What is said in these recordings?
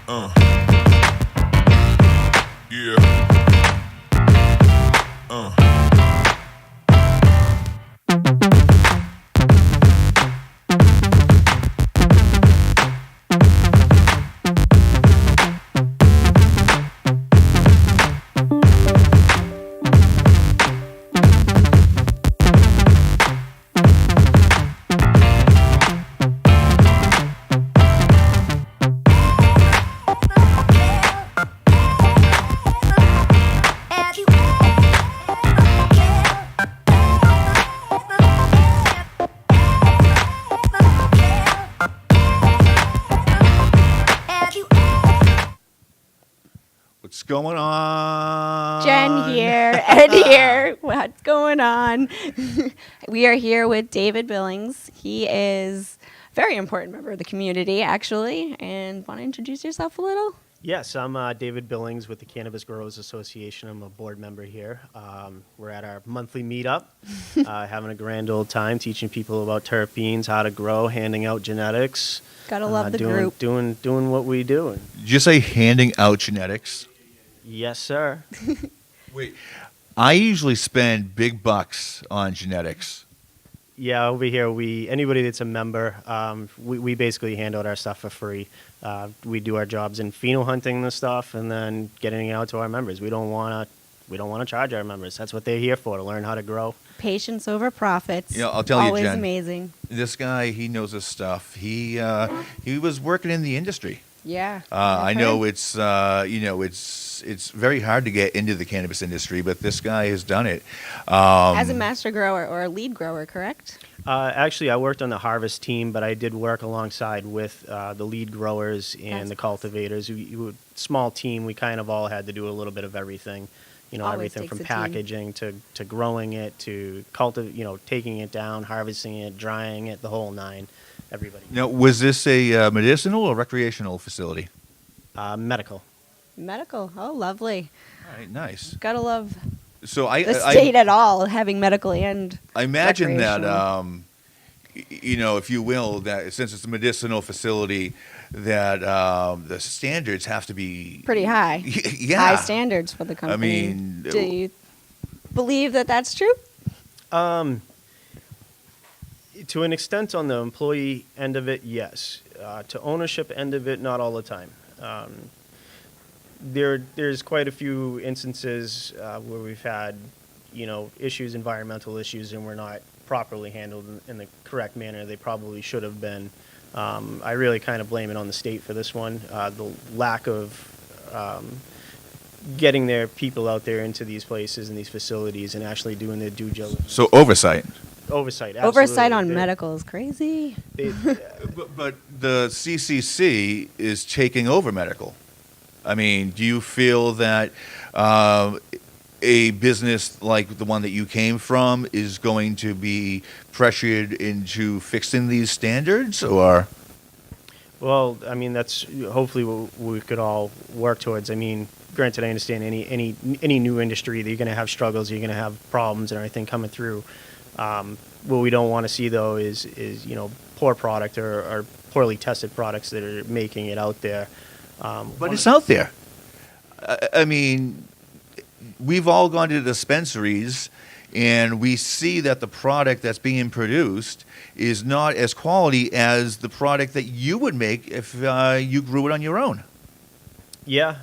Uh, yeah. Uh. What's going on? Jen here, Ed here. What's going on? We are here with David Billings. He is a very important member of the community, actually. And want to introduce yourself a little? Yes, I'm David Billings with the Cannabis Growers Association. I'm a board member here. We're at our monthly meetup, having a grand old time, teaching people about terpenes, how to grow, handing out genetics. Gotta love the doing, group. Doing what we do. Did you say handing out genetics? Yes, sir. Wait, I usually spend big bucks on genetics. Yeah, over here, anybody that's a member, we basically hand out our stuff for free. We do our jobs in pheno hunting the stuff, and then getting it out to our members. We don't want to charge our members. That's what they're here for, to learn how to grow. Patience over profits. You know, I'll tell you, Always Jen. amazing. This guy, he knows his stuff. He was working in the industry. Yeah. I know it's very hard to get into the cannabis industry, but this guy has done it. As a master grower or a lead grower, correct? Actually, I worked on the harvest team, but I did work alongside with the lead growers and the cultivators. We were a small team. We kind of all had to do a little bit of everything. Always Everything takes from a team. packaging to growing it to taking it down, harvesting it, drying it, the whole nine. Everybody. Now, was this a medicinal or recreational facility? Medical. Medical. Oh, lovely. All right, nice. Gotta love So the state at all, having medical and I imagine that, recreational. if you will, that since it's a medicinal facility, that the standards have to be pretty high. Yeah. High standards for the company. mean, do you believe that that's true? To an extent, on the employee end of it, yes. To ownership end of it, not all the time. There's quite a few instances where we've had, issues, environmental issues, and we're not properly handled in the correct manner they probably should have been. I really kind of blame it on the state for this one. The lack of getting their people out there into these places and these facilities and actually doing their due diligence. So oversight. Oversight. Oversight absolutely. on medical is crazy. But the CCC is taking over medical. I mean, do you feel that a business like the one that you came from is going to be pressured into fixing these standards, or? Well, I mean, that's hopefully what we could all work towards. I mean, granted, I understand any new industry that you're going to have struggles, you're going to have problems and everything coming through. What we don't want to see, though, is poor product or poorly tested products that are making it out there. But it's out there. I mean, we've all gone to dispensaries, and we see that the product that's being produced is not as quality as the product that you would make if you grew it on your own. Yeah.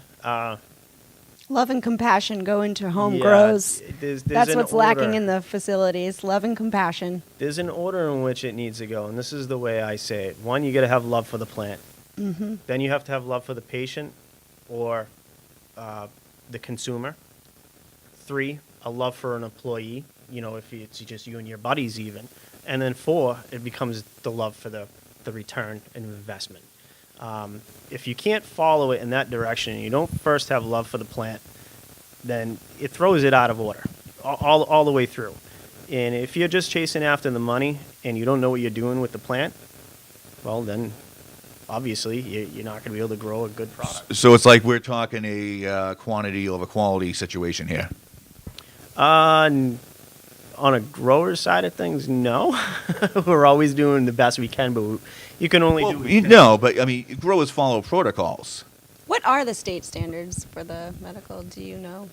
Love and compassion go into home Yeah, grows. there's That's an what's lacking order. in the facilities. Love and compassion. There's an order in which it needs to go, and this is the way I say it. One, you got to have love for the plant. Mm-hmm. Then you have to have love for the patient or the consumer. 3, a love for an employee, if it's just you and your buddies even. And then 4, it becomes the love for the return and investment. If you can't follow it in that direction, and you don't first have love for the plant, then it throws it out of order all the way through. And if you're just chasing after the money and you don't know what you're doing with the plant, well, then obviously you're not going to be able to grow a good product. So it's like we're talking a quantity over quality situation here. On a grower side of things, no. We're always doing the best we can, but you can only do what you can. No, but I mean, growers follow protocols. What are the state standards for the medical? Do you know?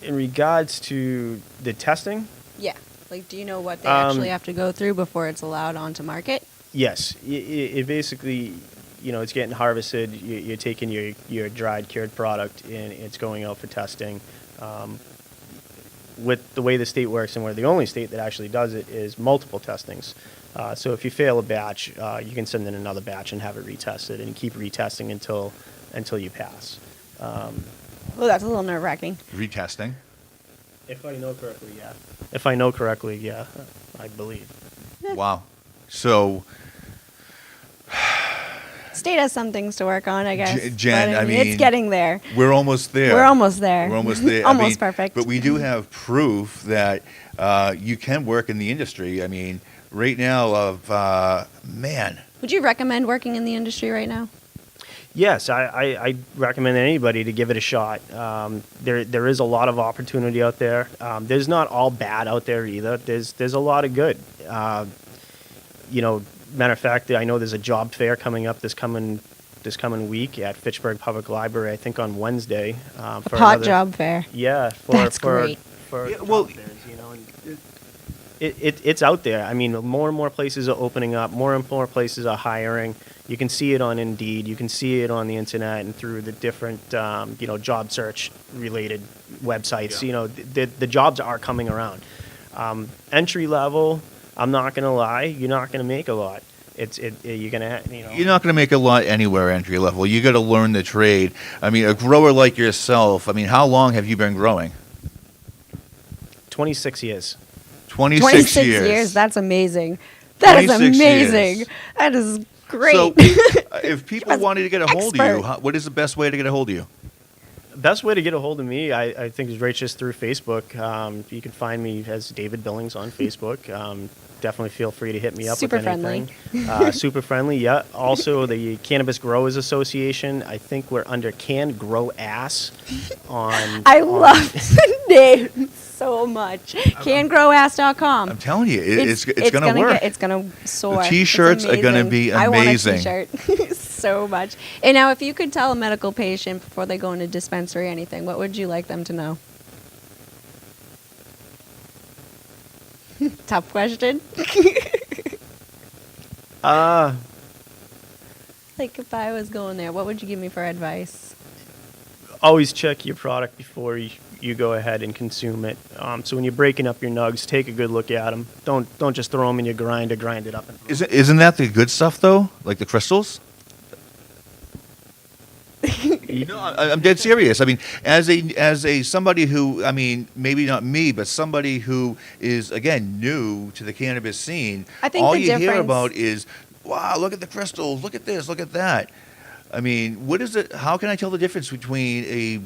In regards to the testing, Yeah. Like, do you know what they actually have to go through before it's allowed onto market? yes, it basically, it's getting harvested. You're taking your dried, cured product, and it's going out for testing. With the way the state works, and we're the only state that actually does it, is multiple testings. So if you fail a batch, you can send in another batch and have it retested, and keep retesting until you pass. Oh, that's a little nerve-wracking. Retesting. If I know correctly, yeah. If I know correctly, yeah, I believe. Wow. So, State has some things to work on, I guess. Jen, but, I mean, it's getting there. we're almost there. We're almost there. We're almost there. Almost perfect. But we do have proof that you can work in the industry. I mean, right now, man. Would you recommend working in the industry right now? Yes, I recommend anybody to give it a shot. There is a lot of opportunity out there. There's not all bad out there either. There's a lot of good. Matter of fact, I know there's a job fair coming up this coming week at Fitchburg Public Library. I think on Wednesday. For Hot job fair. Yeah, That's great. For Yeah, well, job fairs, and it's out there. I mean, more and more places are opening up. More and more places are hiring. You can see it on Indeed. You can see it on the internet and through the different, job search related websites. Yeah. The jobs are coming around. Entry level, I'm not gonna lie, you're not gonna make a lot. You're gonna, You're not going to make a lot anywhere entry level. You got to learn the trade. I mean, a grower like yourself. I mean, how long have you been growing? 26 years. 26 years. That's amazing. That is 26 amazing. years. That is great. So, if people You're wanted to get a hold of you, expert. what is the best way to get a hold of you? Best way to get a hold of me, I think, is right just through Facebook. You can find me as David Billings on Facebook. Definitely feel free to hit me up Super with anything. Super friendly, yeah. Also, the Cannabis Growers Association, I think we're under Can Grow Ass on... I love the name so much. CanGrowAss.com. I'm telling you, it's going to work. It's going to soar. The T-shirts It's are gonna be amazing. I want a T-shirt so much. And now, if you could tell a medical patient before they go into dispensary anything, what would you like them to know? Tough question. Like, if I was going there, what would you give me for advice? Always check your product before you go ahead and consume it. So when you're breaking up your nugs, take a good look at them. Don't just throw them in your grinder, grind it up. And Isn't that the good stuff though? Like the crystals? No, I'm dead serious. I mean, as a somebody who, I mean, maybe not me, but somebody who is again new to the cannabis scene, I think all the you hear difference- about is, wow, look at the crystals, look at this, look at that. I mean, what is it? How can I tell the difference between a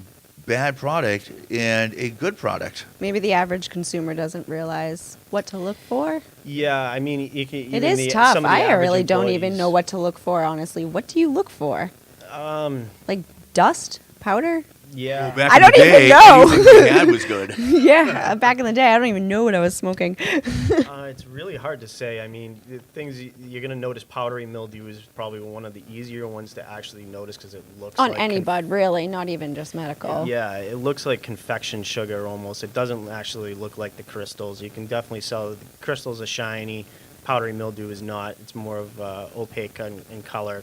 bad product and a good product? Maybe the average consumer doesn't realize what to look for. yeah, I mean, you can, It is tough. I really don't even know what to look for, honestly. What do you look for? Like dust? Powder? Yeah. Well, back I in the don't even day, know. anything we had was good. Yeah, back in the day, I don't even know what I was smoking. It's really hard to say. I mean, the things you're going to notice, powdery mildew is probably one of the easier ones to actually notice because it looks On like any bud, really, not even just medical. Yeah, it looks like confection sugar almost. It doesn't actually look like the crystals. You can definitely tell the crystals are shiny. Powdery mildew is not. It's more of opaque in color,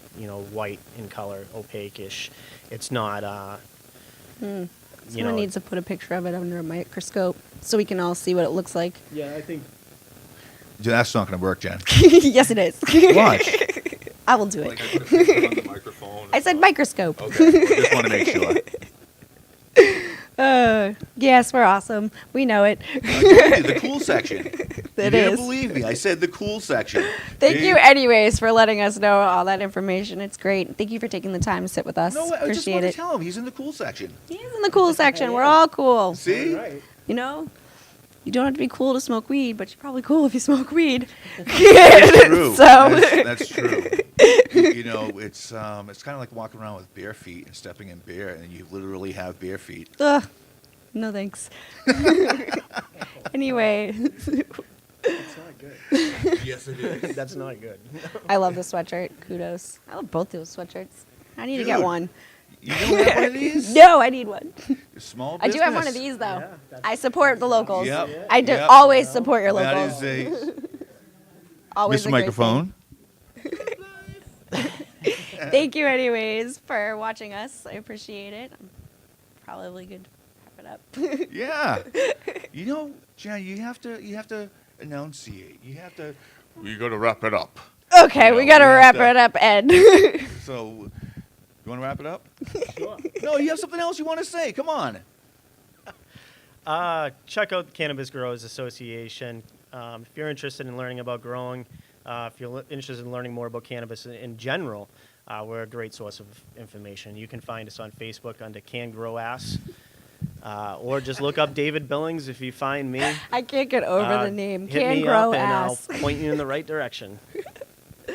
white in color, opaque-ish. It's not. Someone needs to put a picture of it under a microscope so we can all see what it looks like. Yeah, I think. That's not going to work, Jen. Yes, it is. Watch. I will do it. Like I put a picture on the microphone. I said microscope. Okay, I just want to make sure. Yes, we're awesome. We know it. The cool section. You It didn't is. believe me. I said the cool section. Thank See? you, anyways, for letting us know all that information. It's great. Thank you for taking the time to sit with us. No, I just Appreciate want to it. tell him he's in the cool section. He's in the cool section. We're all cool. See? Right. You know, you don't have to be cool to smoke weed, but you're probably cool if you smoke weed. That's true. So- That's true. It's kind of like walking around with bare feet and stepping in bare, and you literally have bare feet. Ugh. No thanks. Anyway, It's not good. Yes, it is. That's not good. I love the sweatshirt. Kudos. I love both those sweatshirts. I need to get Dude. one. You don't have one of these? No, I need one. Small I business. do have one of these though. Yeah, that's- I support the locals. Yep. I do Yep. always support your That locals. is a Always Mr. a great Microphone. thing. Thank you, anyways, for watching us. I appreciate it. Probably good to wrap it up. Yeah. You know, Jen, you have to enunciate. You have to. We got to wrap it up. Okay, You we know, got to we have wrap to- it up, Ed. So, you want to wrap it up? Sure. No, you have something else you want to say. Come on. Check out the Cannabis Growers Association. If you're interested in learning about growing, if you're interested in learning more about cannabis in general, we're a great source of information. You can find us on Facebook under Can Grow Ass, or just look up David Billings if you find me. I can't get over the name. Hit Can me Grow up and Ass. I'll point you in the right direction.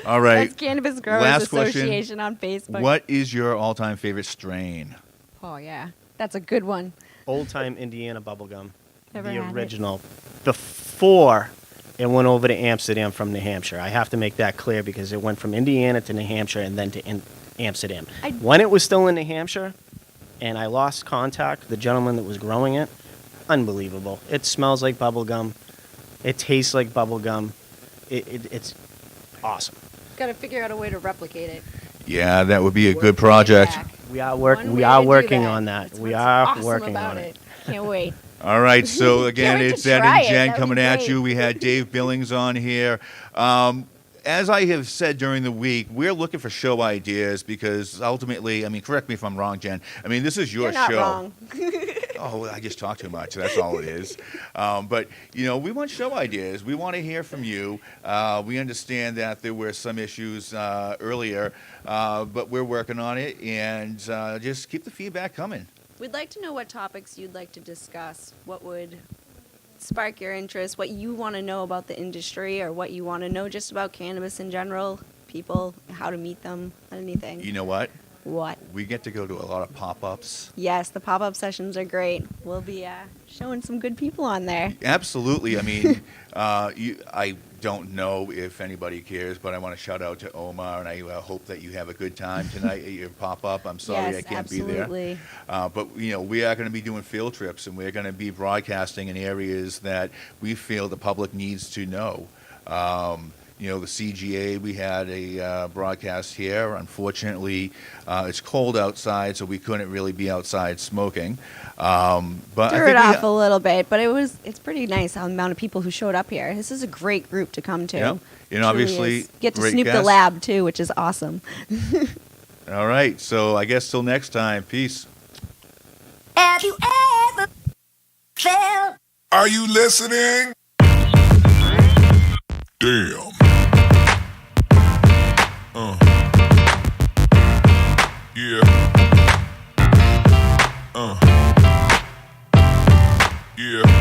All right. That's Cannabis Growers Last question. Association on Facebook. What is your all-time favorite strain? Oh, yeah. That's a good one. Old time Indiana bubblegum, Never the had it. original, before it went over to Amsterdam from New Hampshire. I have to make that clear because it went from Indiana to New Hampshire and then to Amsterdam. When it was still in New Hampshire, and I lost contact, the gentleman that was growing it, unbelievable. It smells like bubblegum. It tastes like bubblegum. It's awesome. Got to figure out a way to replicate it. Yeah, that would be a good project. Back. We are One we way are to do working that. on that. That's We what's are awesome working about on it. Can't wait. All right, so again, wait to it's Ed try and it. Jen That would coming be at great. you. We had Dave Billings on here. As I have said during the week, we're looking for show ideas because ultimately, I mean, correct me if I'm wrong, Jen. I mean, this is your You're not show. wrong. Oh, I just talk too much. That's all it is. But, you know, we want show ideas. We want to hear from you. We understand that there were some issues earlier, but we're working on it. And just keep the feedback coming. We'd like to know what topics you'd like to discuss. What would spark your interest? What you want to know about the industry, or what you want to know just about cannabis in general? People, how to meet them, anything. You know what? What? We get to go to a lot of pop-ups. Yes, the pop-up sessions are great. We'll be showing some good people on there. Absolutely. I mean, I don't know if anybody cares, but I want to shout out to Omar, and I hope that you have a good time tonight at your pop-up. I'm sorry Yes, I can't absolutely. be there. But, you know, we are going to be doing field trips, and we're going to be broadcasting in areas that we feel the public needs to know. You know, the CGA, we had a broadcast here. Unfortunately, it's cold outside, so we couldn't really be outside smoking. But I Threw think it off we, a little bit, but it's pretty nice the amount of people who showed up here. This is a great group to come to. Yeah. And Truly obviously, is. Get to great snoop the guests. lab too, which is awesome. All right, so I guess till next time. Peace. Have you ever felt? Are you listening? Damn. Yeah. Yeah.